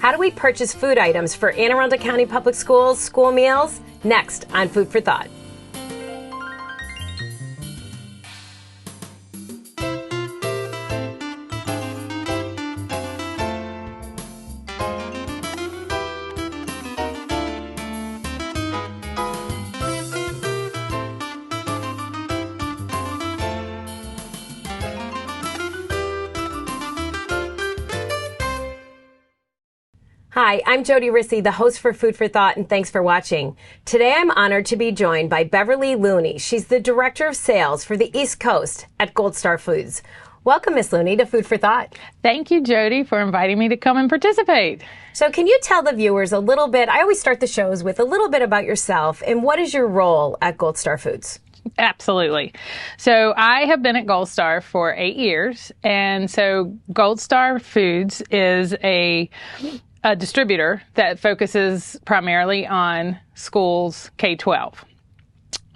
How do we purchase food items for Anne Arundel County Public Schools school meals? Next on Food for Thought. Hi, I'm Jodi, the host for Food for Thought, and thanks for watching. Today I'm honored to be joined by Beverly Looney. She's the Director of Sales for the East Coast at Gold Star Foods. Welcome, Miss Looney, to Food for Thought. Thank you, Jodi, for inviting me to come and participate. So can you tell the viewers a little bit, I always start the shows with a little bit about yourself, and what is your role at Gold Star Foods? Absolutely. So I have been at Gold Star for 8 years, and so Gold Star Foods is a distributor that focuses primarily on schools K-12.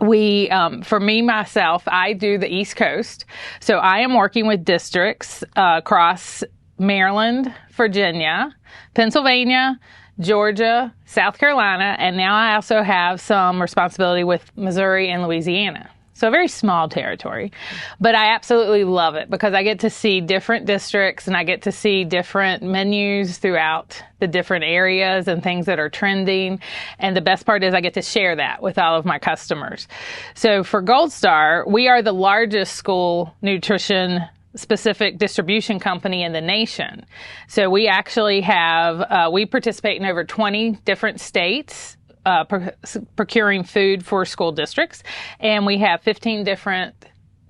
We, for me, myself, I do the East Coast. So I am working with districts across Maryland, Virginia, Pennsylvania, Georgia, South Carolina, and now I also have some responsibility with Missouri and Louisiana. So a very small territory, but I absolutely love it because I get to see different districts and I get to see different menus throughout the different areas and things that are trending. And the best part is I get to share that with all of my customers. So for Gold Star, we are the largest school nutrition specific distribution company in the nation. So we actually have, we participate in over 20 different states. Procuring food for school districts, and we have 15 different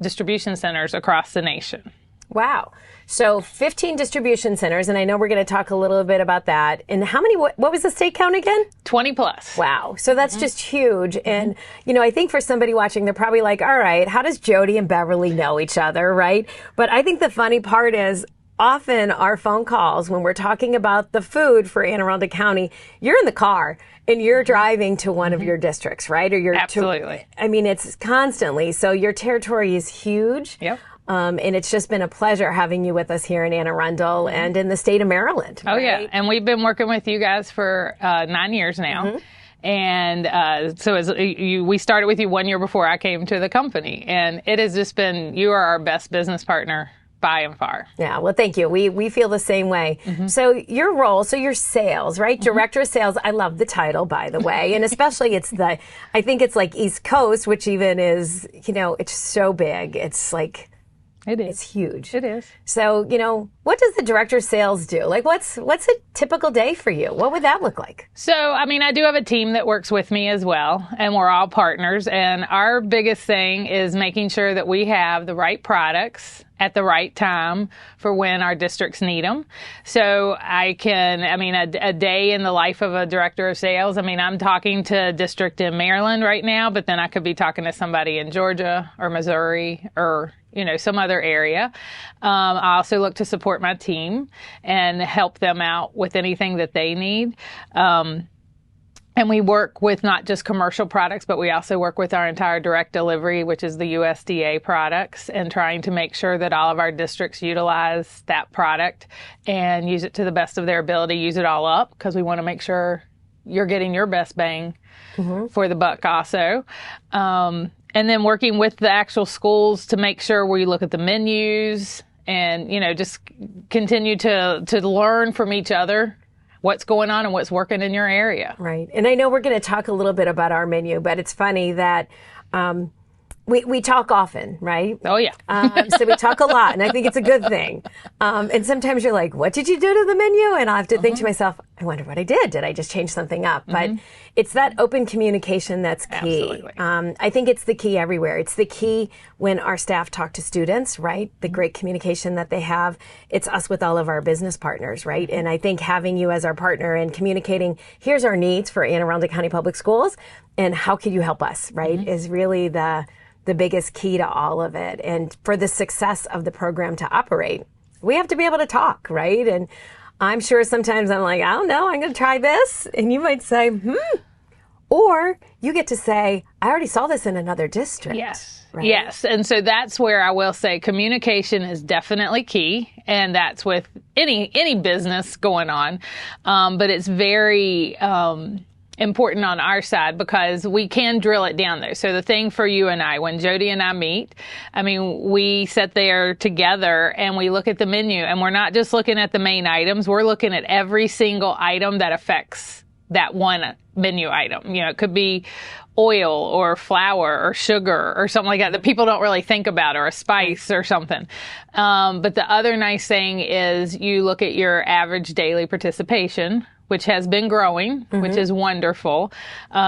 distribution centers across the nation. Wow. So 15 distribution centers, and I know we're going to talk a little bit about that. And how many, what was the state count again? 20 plus. Wow. So that's just huge. And, you know, I think for somebody watching, they're probably like, all right, how does Jodi and Beverly know each other, right? But I think the funny part is, often our phone calls when we're talking about the food for Anne Arundel County, you're in the car and you're driving to one of your districts, right? Or you're Absolutely. I mean, it's constantly. So your territory is huge. Yep. And it's just been a pleasure having you with us here in Anne Arundel and in the state of Maryland. Oh, right? yeah. And we've been working with you guys for 9 years now. And so we started with you 1 year before I came to the company. And it has just been, you are our best business partner by and far. Yeah, well, thank you. We feel the same way. So your role, so your sales, right? Director of Sales. I love the title, by the way. And especially I think it's like East Coast, which even is, you know, it's so big. It's like, it is. It's huge. It is. So, you know, what does the Director of Sales do? Like, what's a typical day for you? What would that look like? So, I mean, I do have a team that works with me as well, and we're all partners. And our biggest thing is making sure that we have the right products at the right time for when our districts need them. So a day in the life of a director of sales, I mean, I'm talking to a district in Maryland right now, but then I could be talking to somebody in Georgia or Missouri or, you know, some other area. I also look to support my team and help them out with anything that they need. And we work with not just commercial products, but we also work with our entire direct delivery, which is the USDA products, and trying to make sure that all of our districts utilize that product and use it to the best of their ability, use it all up, because we want to make sure you're getting your best bang for the buck also. And then working with the actual schools to make sure we look at the menus and, you know, just continue to learn from each other what's going on and what's working in your area. Right. And I know we're going to talk a little bit about our menu, but it's funny that we talk often, right? Oh, yeah. So we talk a lot, and I think it's a good thing. And sometimes you're like, what did you do to the menu? And I have to think to myself, I wonder what I did. Did I just change something up? But it's that open communication that's key. Absolutely. I think it's the key everywhere. It's the key when our staff talk to students, right? The great communication that they have. It's us with all of our business partners, right? And I think having you as our partner and communicating, here's our needs for Anne Arundel County Public Schools, and how can you help us, right? Is really the biggest key to all of it. And for the success of the program to operate, we have to be able to talk, right? And I'm sure sometimes I'm like, I don't know, I'm going to try this. And you might say, Or you get to say, I already saw this in another district. Yes. Right? Yes. And so that's where I will say communication is definitely key. And that's with any business going on. But it's very important on our side because we can drill it down there. So the thing for you and I, when Jodi and I meet, I mean, we sit there together and we look at the menu, and we're not just looking at the main items. We're looking at every single item that affects that one menu item. You know, it could be oil or flour or sugar or something like that people don't really think about, or a spice or something. But the other nice thing is you look at your average daily participation, which has been growing, which is wonderful.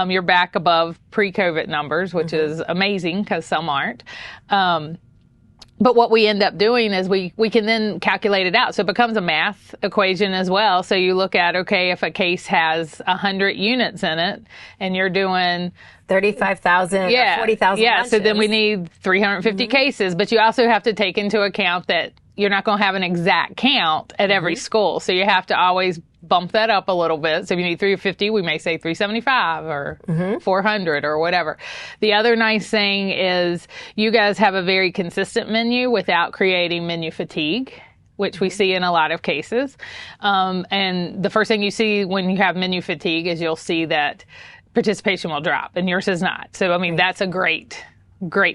You're back above pre-COVID numbers, which is amazing because some aren't. But what we end up doing is we can then calculate it out. So it becomes a math equation as well. So you look at, okay, if a case has 100 units in it and you're doing 35,000 or 40,000 Yeah, lunches. so then we need 350 cases. But you also have to take into account that you're not going to have an exact count at every school. So you have to always bump that up a little bit. So if you need 350, we may say 375 or 400 or whatever. The other nice thing is you guys have a very consistent menu without creating menu fatigue, which we see in a lot of cases. And the first thing you see when you have menu fatigue is you'll see that participation will drop, and yours is not. So, I mean, that's a great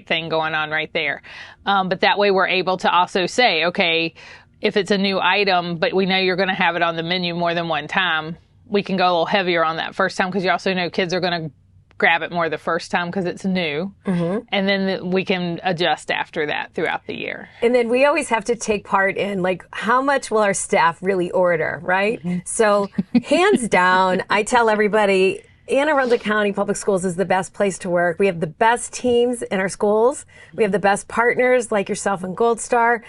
thing going on right there. But that way we're able to also say, okay, if it's a new item, but we know you're going to have it on the menu more than one time, we can go a little heavier on that first time because you also know kids are going to grab it more the first time because it's new. And then we can adjust after that throughout the year. And then we always have to take part in, like, how much will our staff really order, right? So hands down, I tell everybody, Anne Arundel County Public Schools is the best place to work. We have the best teams in our schools. We have the best partners like yourself and Gold Star.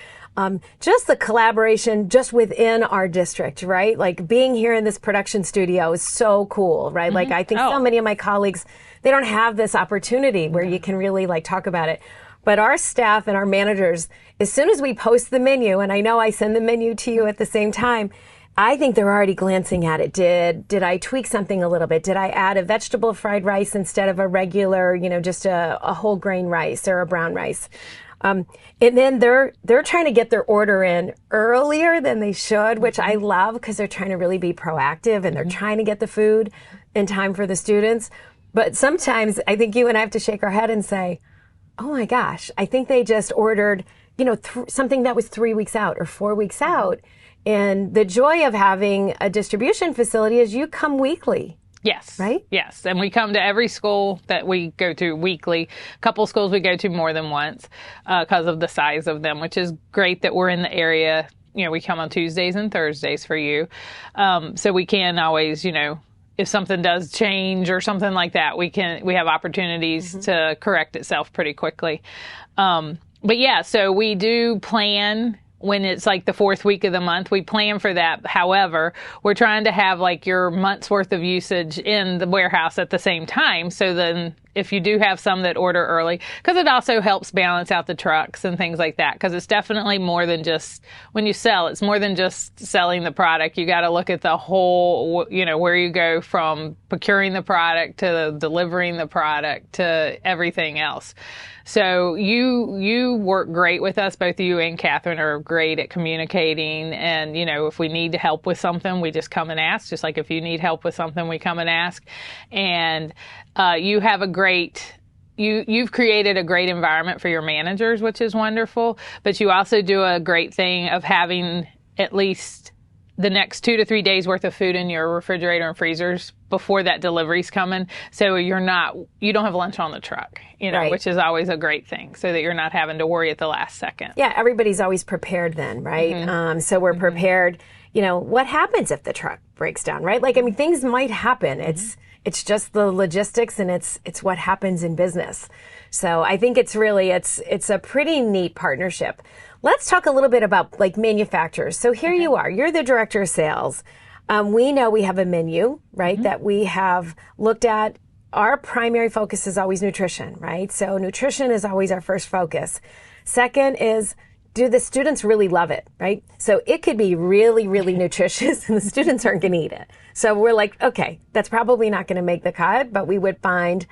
Just the collaboration just within our district, right? Like being here in this production studio is so cool, right? Like I think so many of my colleagues, they don't have this opportunity where you can really like talk about it. But our staff and our managers, as soon as we post the menu, and I know I send the menu to you at the same time, I think they're already glancing at it. Did I tweak something a little bit? Did I add a vegetable fried rice instead of a regular, just a whole grain rice or a brown rice? And then they're trying to get their order in earlier than they should, which I love because they're trying to really be proactive and they're trying to get the food in time for the students. But sometimes I think you and I have to shake our head and say, oh my gosh, I think they just ordered, something that was 3 weeks out or 4 weeks out. And the joy of having a distribution facility is you come weekly. Yes. Right? Yes. And we come to every school that we go to weekly. A couple schools we go to more than once because of the size of them, which is great that we're in the area. We come on Tuesdays and Thursdays for you. So we can always, if something does change or something like that, we have opportunities to correct itself pretty quickly. But yeah, so we do plan. When it's like the fourth week of the month, we plan for that. However, we're trying to have like your month's worth of usage in the warehouse at the same time. So then if you do have some that order early, because it also helps balance out the trucks and things like that. Because it's definitely more than just, when you sell, it's more than just selling the product. You got to look at the whole, where you go from procuring the product to delivering the product to everything else. So you work great with us. Both you and Catherine are great at communicating. And, if we need help with something, we just come and ask. Just like if you need help with something, we come and ask. And you have you've created a great environment for your managers, which is wonderful. But you also do a great thing of having at least the next 2 to 3 days worth of food in your refrigerator and freezers before that delivery's coming. So you don't have lunch on the truck, right. Which is always a great thing so that you're not having to worry at the last second. Yeah. Everybody's always prepared then, right? So we're prepared, what happens if the truck breaks down, right? Like, things might happen. It's just the logistics and it's what happens in business. So I think it's a pretty neat partnership. Let's talk a little bit about like manufacturers. So here you are, you're the director of sales. We know we have a menu, right, that we have looked at. Our primary focus is always nutrition, right? So nutrition is always our first focus. Second is, do the students really love it, right? So it could be really, really nutritious and the students aren't going to eat it. So we're like, okay, that's probably not going to make the cut, but we would find,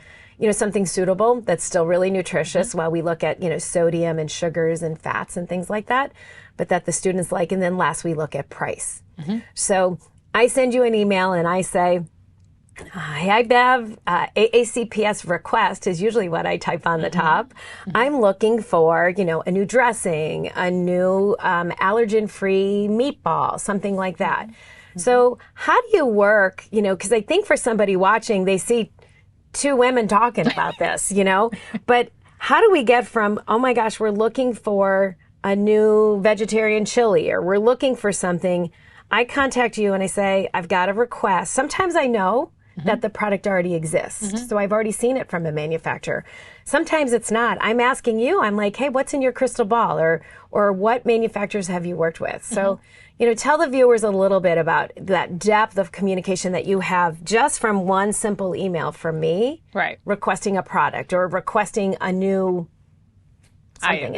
something suitable that's still really nutritious while we look at, sodium and sugars and fats and things like that, but that the students like. And then last, we look at price. So I send you an email and I say, hi, Bev, AACPS request is usually what I type on the top. I'm looking for, a new dressing, a new allergen-free meatball, something like that. So how do you work, because I think for somebody watching, they see two women talking about this, but how do we get from, oh my gosh, we're looking for a new vegetarian chili, or we're looking for something. I contact you and I say, I've got a request. Sometimes I know that the product already exists. So I've already seen it from a manufacturer. Sometimes it's not. I'm asking you, I'm like, hey, what's in your crystal ball, or what manufacturers have you worked with? So, tell the viewers a little bit about that depth of communication that you have just from one simple email from me, right, requesting a product or requesting a new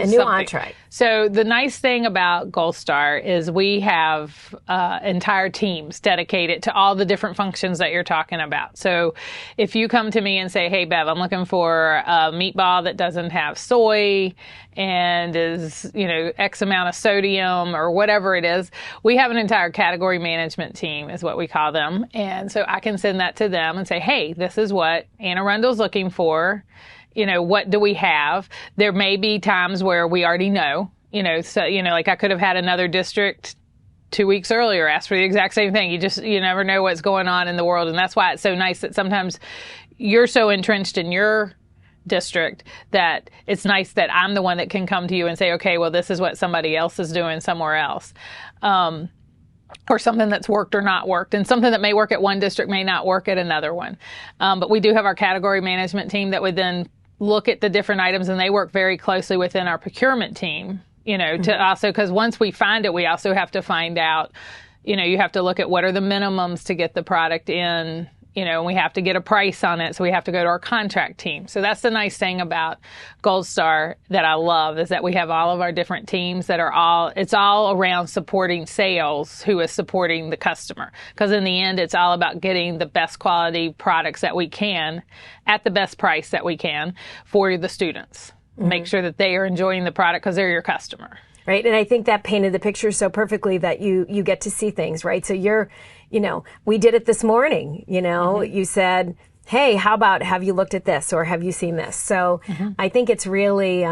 new entree. So the nice thing about Gold Star is we have entire teams dedicated to all the different functions that you're talking about. So if you come to me and say, hey, Bev, I'm looking for a meatball that doesn't have soy and is, X amount of sodium or whatever it is, we have an entire category management team is what we call them. And so I can send that to them and say, hey, this is what Anne Arundel's looking for. What do we have? There may be times where we already know, so, like I could have had another district 2 weeks earlier ask for the exact same thing. You never know what's going on in the world. And that's why it's so nice that sometimes you're so entrenched in your district that it's nice that I'm the one that can come to you and say, okay, well, this is what somebody else is doing somewhere else. Or something that's worked or not worked, and something that may work at one district may not work at another one. But we do have our category management team that would then look at the different items, and they work very closely within our procurement team, to also, because once we find it, we also have to find out, you have to look at what are the minimums to get the product in, and we have to get a price on it. So we have to go to our contract team. So that's the nice thing about Gold Star that I love, is that we have all of our different teams that are it's all around supporting sales, who is supporting the customer. Because in the end, it's all about getting the best quality products that we can at the best price that we can for the students. Make sure that they are enjoying the product because they're your customer. Right. And I think that painted the picture so perfectly that you get to see things, right? So we did it this morning, you said, hey, how about, have you looked at this or have you seen this? So I think it's really,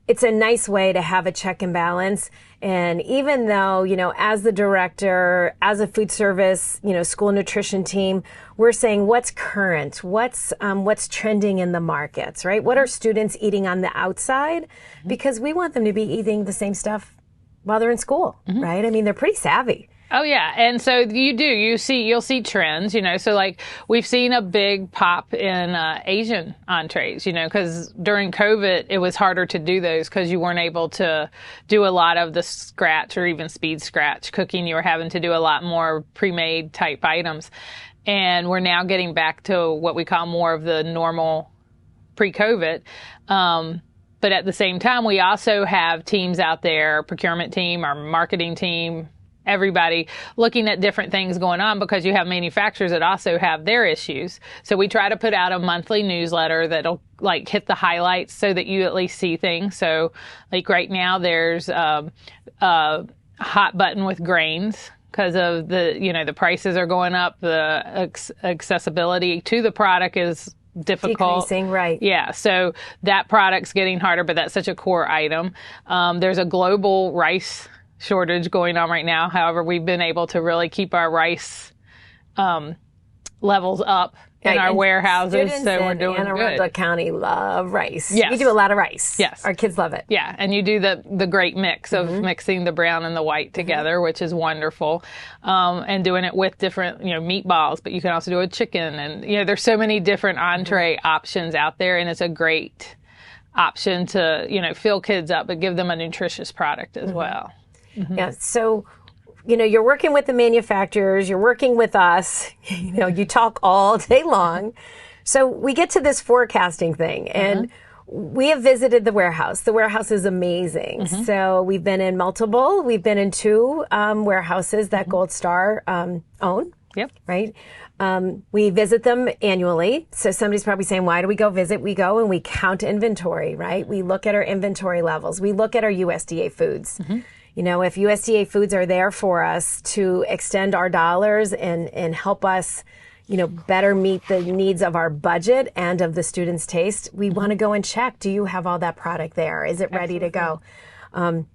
it's a nice way to have a check and balance. And even though, as the director, as a food service, school nutrition team, we're saying what's current, what's trending in the markets, right? What are students eating on the outside? Because we want them to be eating the same stuff while they're in school, right? I mean, they're pretty savvy. Oh, yeah. And so you'll see trends, so like we've seen a big pop in Asian entrees, because during COVID, it was harder to do those because you weren't able to do a lot of the scratch or even speed scratch cooking. You were having to do a lot more pre-made type items. And we're now getting back to what we call more of the normal pre-COVID. But at the same time, we also have teams out there, procurement team, our marketing team, everybody looking at different things going on, because you have manufacturers that also have their issues. So we try to put out a monthly newsletter that'll like hit the highlights so that you at least see things. So like right now there's a hot button with grains because of the prices are going up. The accessibility to the product is difficult. Decreasing, right. Yeah, so that product's getting harder, but that's such a core item. There's a global rice shortage going on right now. However, we've been able to really keep our rice levels up in our warehouses, so we're doing Anne Arundel good. County love rice. Yes. You do a lot of rice. Yes. Our kids love it. Yeah, and you do the great mix of mixing the brown and the white together, which is wonderful, and doing it with different, meatballs, but you can also do a chicken, and, there's so many different entree options out there, and it's a great option to, fill kids up, but give them a nutritious product as well. Yeah. So, you're working with the manufacturers, you're working with us, you talk all day long. So we get to this forecasting thing, and we have visited the warehouse. The warehouse is amazing. So we've been in multiple, we've been in two warehouses that Gold Star own. Yep. Right? We visit them annually. So somebody's probably saying, why do we go visit? We go and we count inventory, right? We look at our inventory levels. We look at our USDA foods. You know, if USDA foods are there for us to extend our dollars and help us, you know, better meet the needs of our budget and of the students' taste, we want to go and check, do you have all that product there? Is it ready to go? And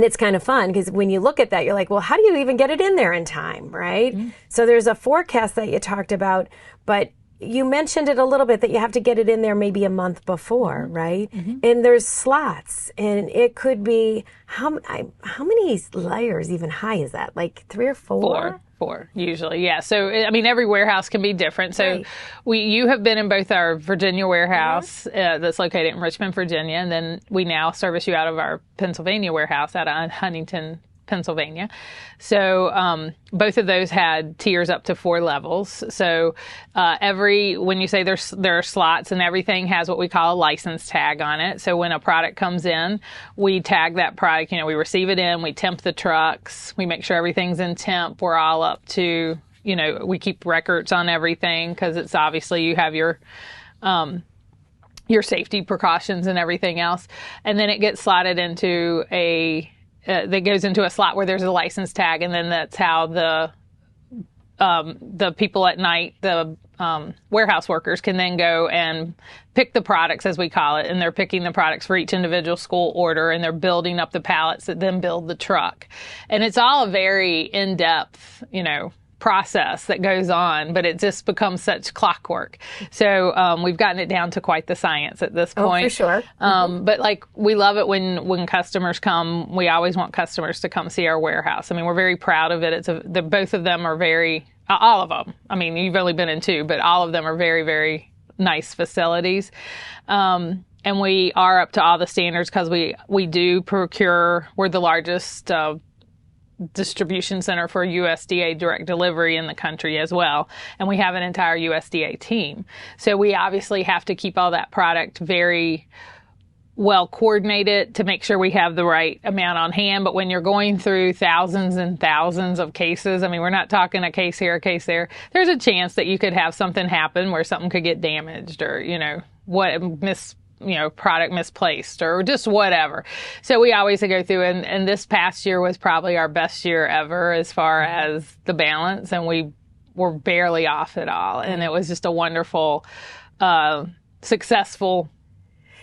it's kind of fun because when you look at that, you're like, well, how do you even get it in there in time, right? So there's a forecast that you talked about, but you mentioned it a little bit that you have to get it in there maybe a month before, right? And there's slots, and it could be, how many layers even high is that? Like 3 or 4? Four usually, yeah. So I mean, every warehouse can be different. So you have been in both our Virginia warehouse that's located in Richmond, Virginia, and then we now service you out of our Pennsylvania warehouse out of Huntington, Pennsylvania. So both of those had tiers up to 4 levels. So when you say there are slots, and everything has what we call a license tag on it. So when a product comes in, we tag that product. You know, we receive it in, we temp the trucks, we make sure everything's in temp. We're all up to, you know, we keep records on everything because it's obviously you have your safety precautions and everything else. And then it gets slotted into that goes into a slot where there's a license tag, and then that's how the people at night, the warehouse workers, can then go and pick the products, as we call it, and they're picking the products for each individual school order, and they're building up the pallets that then build the truck. And it's all a very in-depth, you know, process that goes on, but it just becomes such clockwork. So we've gotten it down to quite the science at this point. Oh, for sure. But like, we love it when customers come. We always want customers to come see our warehouse. I mean, we're very proud of it. Both of them are all of them. I mean, you've only been in 2, but all of them are very, very nice facilities. And we are up to all the standards because we do procure. We're the largest distribution center for USDA direct delivery in the country as well. And we have an entire USDA team. So we obviously have to keep all that product very well coordinated to make sure we have the right amount on hand. But when you're going through thousands and thousands of cases, I mean, we're not talking a case here, a case there. There's a chance that you could have something happen where something could get damaged, or, you know, product misplaced, or just whatever. So we always go through, and this past year was probably our best year ever as far as the balance, and we were barely off at all. And it was just a wonderful, successful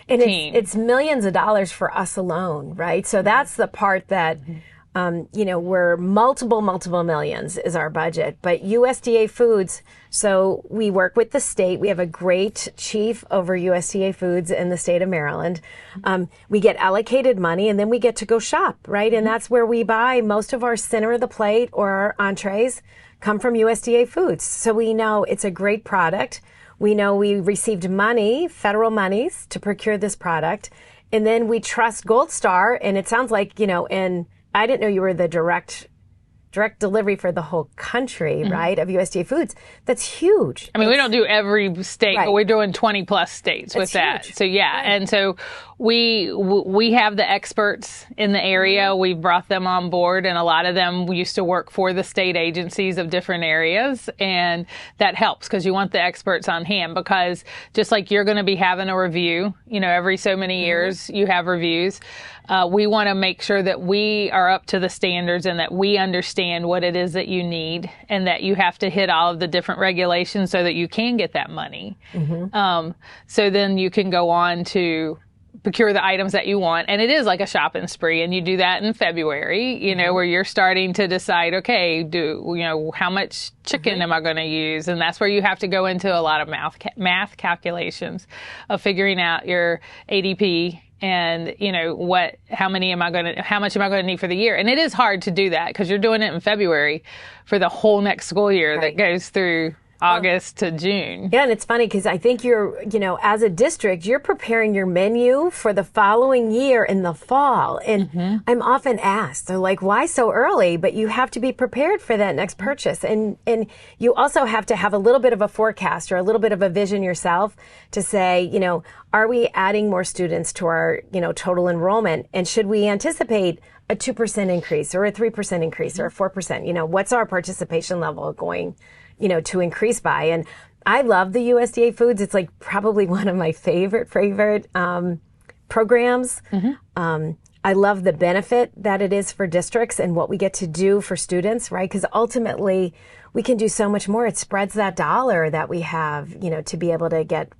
team. It's millions of dollars for us alone, right? So that's the part that, you know, we're multiple millions is our budget, but USDA Foods. So we work with the state. We have a great chief over USDA Foods in the state of Maryland. We get allocated money, and then we get to go shop, right? And that's where we buy most of our center of the plate or our entrees come from USDA Foods. So we know it's a great product. We know we received money, federal monies, to procure this product. And then we trust Gold Star, and it sounds like, you know, and I didn't know you were the direct delivery for the whole country, right, of USDA Foods. That's huge. I mean, we don't do every state, but we're doing 20 plus states with that. So yeah, and so we have the experts in the area. We've brought them on board, and a lot of them used to work for the state agencies of different areas, and that helps because you want the experts on hand, because just like you're going to be having a review, you know, every so many years you have reviews. We want to make sure that we are up to the standards and that we understand what it is that you need, and that you have to hit all of the different regulations so that you can get that money. So then you can go on to procure the items that you want. And it is like a shopping spree. And you do that in February, you know, where you're starting to decide, okay, how much chicken am I going to use? And that's where you have to go into a lot of math calculations of figuring out your ADP. And, you know, how much am I going to need for the year? And it is hard to do that because you're doing it in February for the whole next school year that goes through August to June. Yeah, and it's funny because I think you're, as a district, you're preparing your menu for the following year in the fall. And I'm often asked, they're like, why so early? But you have to be prepared for that next purchase. And you also have to have a little bit of a forecast or a little bit of a vision yourself to say, are we adding more students to our, total enrollment? And should we anticipate a 2% increase or a 3% increase or a 4%? What's our participation level going to increase by? And I love the USDA foods. It's like probably one of my favorite programs. I love the benefit that it is for districts and what we get to do for students, right? Because ultimately we can do so much more. It spreads that dollar that we have, to be able to get,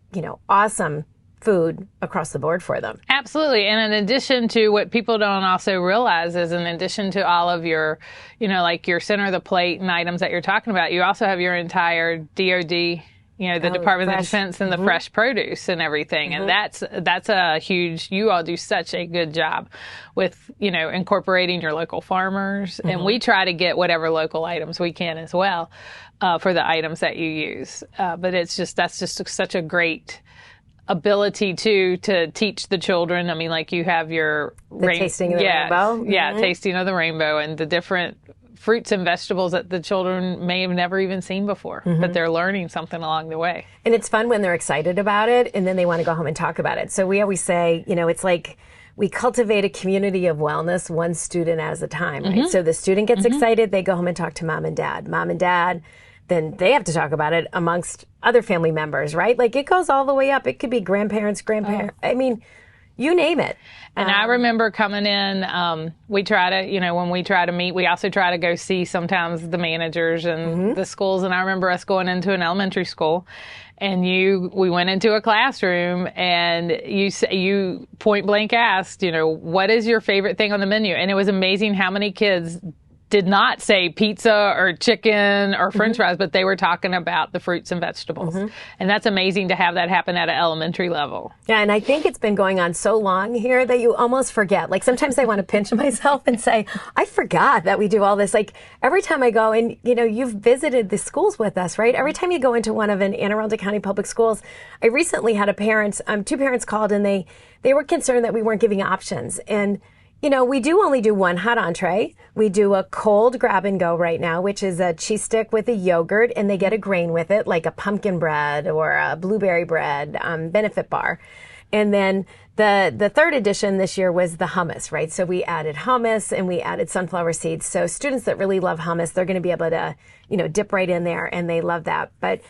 awesome food across the board for them. Absolutely. And in addition to what people don't also realize is in addition to all of your, like your center of the plate and items that you're talking about, you also have your entire DOD, the Department of Defense and the fresh produce and everything. And that's a huge, you all do such a good job with, incorporating your local farmers. And we try to get whatever local items we can as well for the items that you use. But that's just such a great ability to teach the children. I mean, like you have your tasting of the rainbow. Yeah, tasting of the rainbow and the different fruits and vegetables that the children may have never even seen before, but they're learning something along the way. And it's fun when they're excited about it and then they want to go home and talk about it. So we always say, it's like we cultivate a community of wellness one student at a time, right? So the student gets excited, they go home and talk to mom and dad. Mom and dad, then they have to talk about it amongst other family members, right? Like it goes all the way up. It could be grandparents. I mean, you name it. And I remember coming in, we try to, when we try to meet, we also try to go see sometimes the managers and the schools. And I remember us going into an elementary school and we went into a classroom and you point blank asked, what is your favorite thing on the menu? And it was amazing how many kids did not say pizza or chicken or French fries, but they were talking about the fruits and vegetables. And that's amazing to have that happen at an elementary level. Yeah, and I think it's been going on so long here that you almost forget. Like sometimes I want to pinch myself and say, I forgot that we do all this. Like every time I go and, you've visited the schools with us, right? Every time you go into one of an Anne Arundel County Public Schools, I recently had two parents called and they were concerned that we weren't giving options. And we do only do one hot entree. We do a cold grab and go right now, which is a cheese stick with a yogurt, and they get a grain with it, like a pumpkin bread or a blueberry bread, benefit bar. And then the third edition this year was the hummus, right? So we added hummus and we added sunflower seeds. So students that really love hummus, they're going to be able to, dip right in there, and they love that. But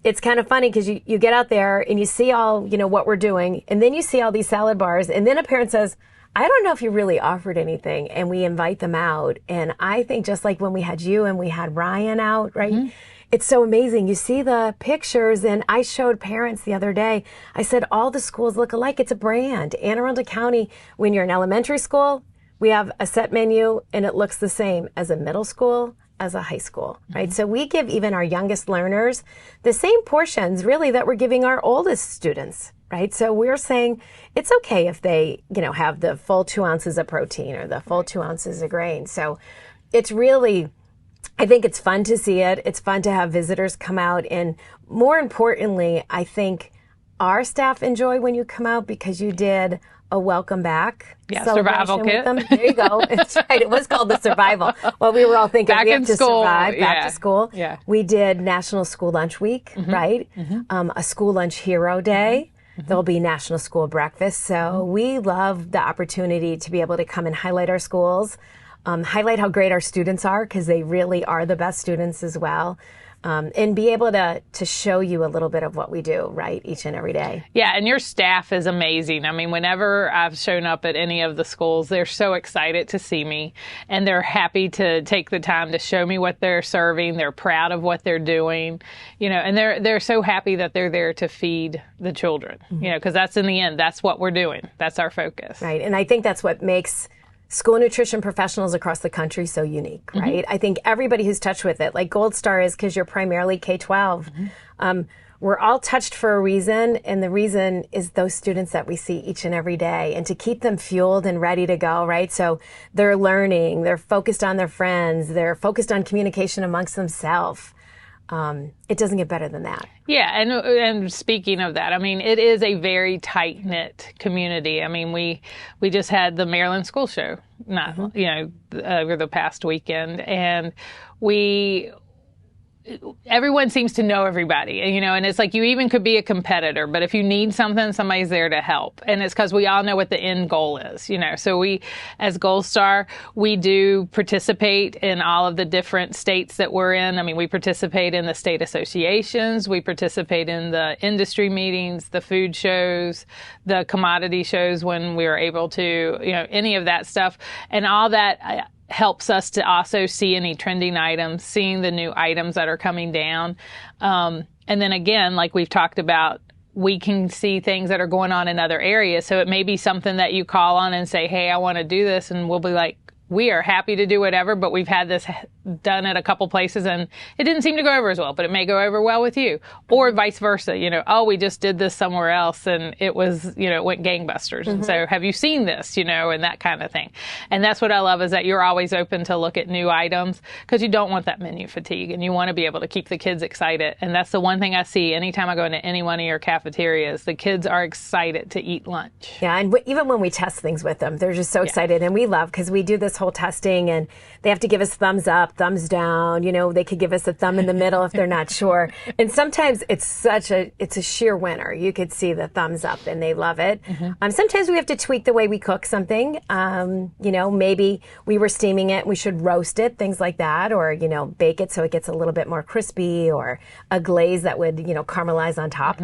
it's kind of funny because you get out there and you see all, what we're doing, and then you see all these salad bars, and then a parent says, I don't know if you really offered anything, and we invite them out. And I think just like when we had you and we had Ryan out, right? It's so amazing. You see the pictures, and I showed parents the other day. I said, all the schools look alike. It's a brand. Anne Arundel County, when you're in elementary school, we have a set menu, and it looks the same as a middle school, as a high school, right? So we give even our youngest learners the same portions, really, that we're giving our oldest students. Right. So we're saying it's okay if they, have the full 2 ounces of protein or the full 2 ounces of grain. So it's really, I think it's fun to see it. It's fun to have visitors come out. And more importantly, I think our staff enjoy when you come out because you did a welcome back survival kit. Them. There you go. It's right. It was called the survival. Well, we were all thinking we have to survive back to school. Yeah. We did National School Lunch Week, right? A School Lunch Hero Day. There'll be National School Breakfast. So we love the opportunity to be able to come and highlight our schools, highlight how great our students are, because they really are the best students as well. And be able to show you a little bit of what we do, right, each and every day. Yeah, and your staff is amazing. I mean, whenever I've shown up at any of the schools, they're so excited to see me, and they're happy to take the time to show me what they're serving. They're proud of what they're doing, and they're so happy that they're there to feed the children, because that's in the end, that's what we're doing. That's our focus. Right, and I think that's what makes school nutrition professionals across the country so unique, right? I think everybody who's touched with it, like Gold Star is because you're primarily K-12. We're all touched for a reason, and the reason is those students that we see each and every day, and to keep them fueled and ready to go, right? So they're learning, they're focused on their friends, they're focused on communication amongst themselves. it doesn't get better than that. Yeah, and speaking of that, I mean, it is a very tight-knit community. I mean, we just had the Maryland School Show, over the past weekend, and everyone seems to know everybody, and it's like you even could be a competitor, but if you need something, somebody's there to help. And it's because we all know what the end goal is, So we, as Gold Star, we do participate in all of the different states that we're in. I mean, we participate in the state associations, we participate in the industry meetings, the food shows, the commodity shows when we are able to, any of that stuff. And all that helps us to also see any trending items, seeing the new items that are coming down. And then again, like we've talked about, we can see things that are going on in other areas. So it may be something that you call on and say, hey, I want to do this. And we'll be like, we are happy to do whatever, but we've had this done at a couple places and it didn't seem to go over as well, but it may go over well with you, or vice versa. We just did this somewhere else and it was, it went gangbusters. And so have you seen this, and that kind of thing. And that's what I love, is that you're always open to look at new items, because you don't want that menu fatigue and you want to be able to keep the kids excited. And that's the one thing I see anytime I go into any one of your cafeterias, the kids are excited to eat lunch. Yeah. And even when we test things with them, they're just so excited. And we love, because we do this whole testing and they have to give us thumbs up, thumbs down. They could give us a thumb in the middle if they're not sure. And sometimes it's a sheer winner. You could see the thumbs up and they love it. Sometimes we have to tweak the way we cook something. Maybe we were steaming it, we should roast it, things like that, or, bake it so it gets a little bit more crispy, or a glaze that would, caramelize on top.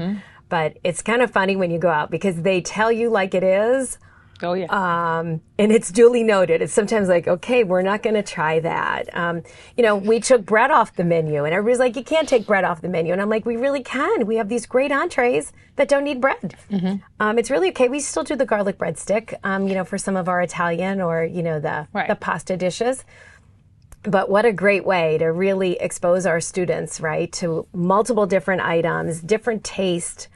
But it's kind of funny when you go out, because they tell you like it is. Oh, yeah. And it's duly noted. It's sometimes like, okay, we're not going to try that. We took bread off the menu, and everybody's like, you can't take bread off the menu. And I'm like, we really can. We have these great entrees that don't need bread. It's really okay. We still do the garlic breadstick, for some of our Italian or, the pasta dishes. But what a great way to really expose our students, right, to multiple different items, different taste,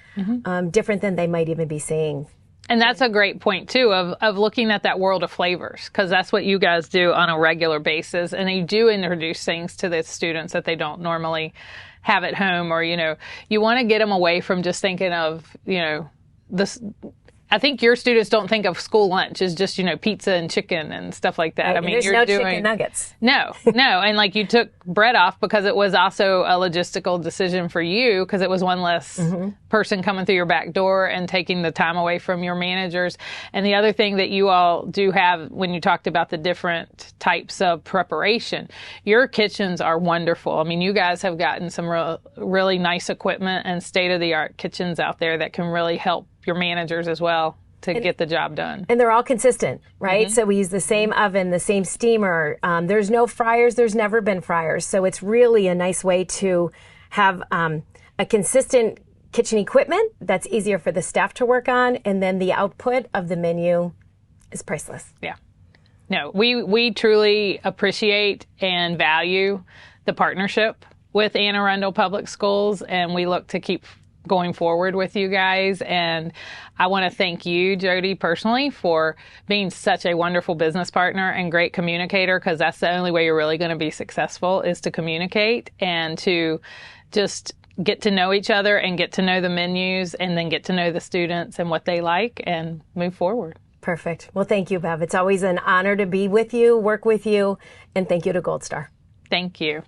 different than they might even be seeing. And that's a great point, too, of looking at that world of flavors, because that's what you guys do on a regular basis. And you do introduce things to the students that they don't normally have at home, or, you want to get them away from just thinking of, this. I think your students don't think of school lunch as just, pizza and chicken and stuff like that. Right. I mean, there's no chicken nuggets. No. And like you took bread off because it was also a logistical decision for you, because it was one less person coming through your back door and taking the time away from your managers. And the other thing that you all do have, when you talked about the different types of preparation, your kitchens are wonderful. I mean, you guys have gotten some really nice equipment and state-of-the-art kitchens out there that can really help your managers as well to get the job done. And they're all consistent, right? So we use the same oven, the same steamer. There's no fryers. There's never been fryers. So it's really a nice way to have a consistent kitchen equipment that's easier for the staff to work on. And then the output of the menu is priceless. Yeah. No, we truly appreciate and value the partnership with Anne Arundel Public Schools, and we look to keep going forward with you guys. And I want to thank you, Jodi, personally, for being such a wonderful business partner and great communicator, because that's the only way you're really going to be successful, is to communicate and to just get to know each other and get to know the menus, and then get to know the students and what they like, and move forward. Perfect. Well, thank you, Bev. It's always an honor to be with you, work with you, and thank you to Gold Star. Thank you.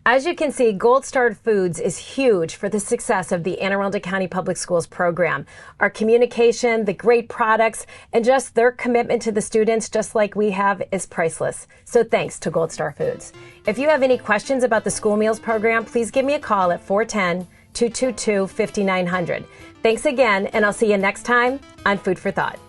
As you can see, Gold Star Foods is huge for the success of the Anne Arundel County Public Schools program. Our communication, the great products, and just their commitment to the students, just like we have, is priceless. So thanks to Gold Star Foods. If you have any questions about the school meals program, please give me a call at 410-222-5900. Thanks again, and I'll see you next time on Food for Thought.